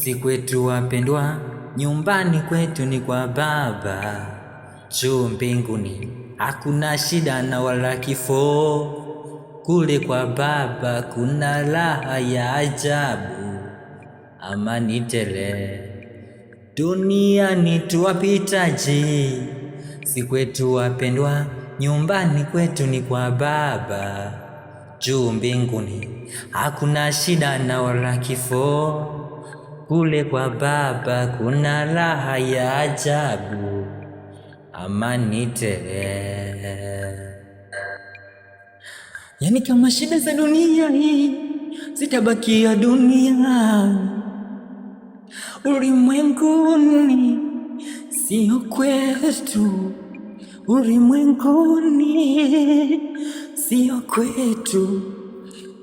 Si kwetu wapendwa, nyumbani kwetu ni kwa Baba. Juu mbinguni hakuna shida na wala kifo. Kule kwa Baba kuna raha ya ajabu, amani tele. Duniani tuwapitaji. Si kwetu wapendwa, nyumbani kwetu ni kwa Baba. Juu mbinguni hakuna shida na wala kifo. Kule kwa Baba kuna raha ya ajabu, amani tele. Yani kama shida za dunia hii zitabakia dunia, ulimwenguni sio kwetu, ulimwenguni sio kwetu.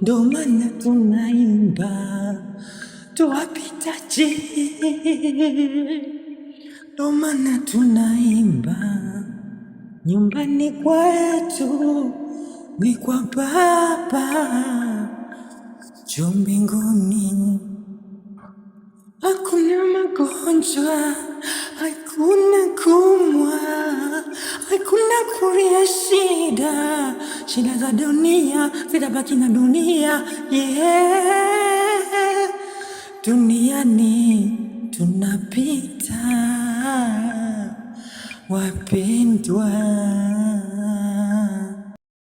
Ndo maana tunaimba tuwapitaji, ndo maana tunaimba nyumbani kwetu ni kwa Baba. Juu mbinguni hakuna magonjwa, hakuna kumwa, hakuna kulia shida. Shida za dunia zitabaki na dunia, yeah. Duniani tunapita, wapendwa.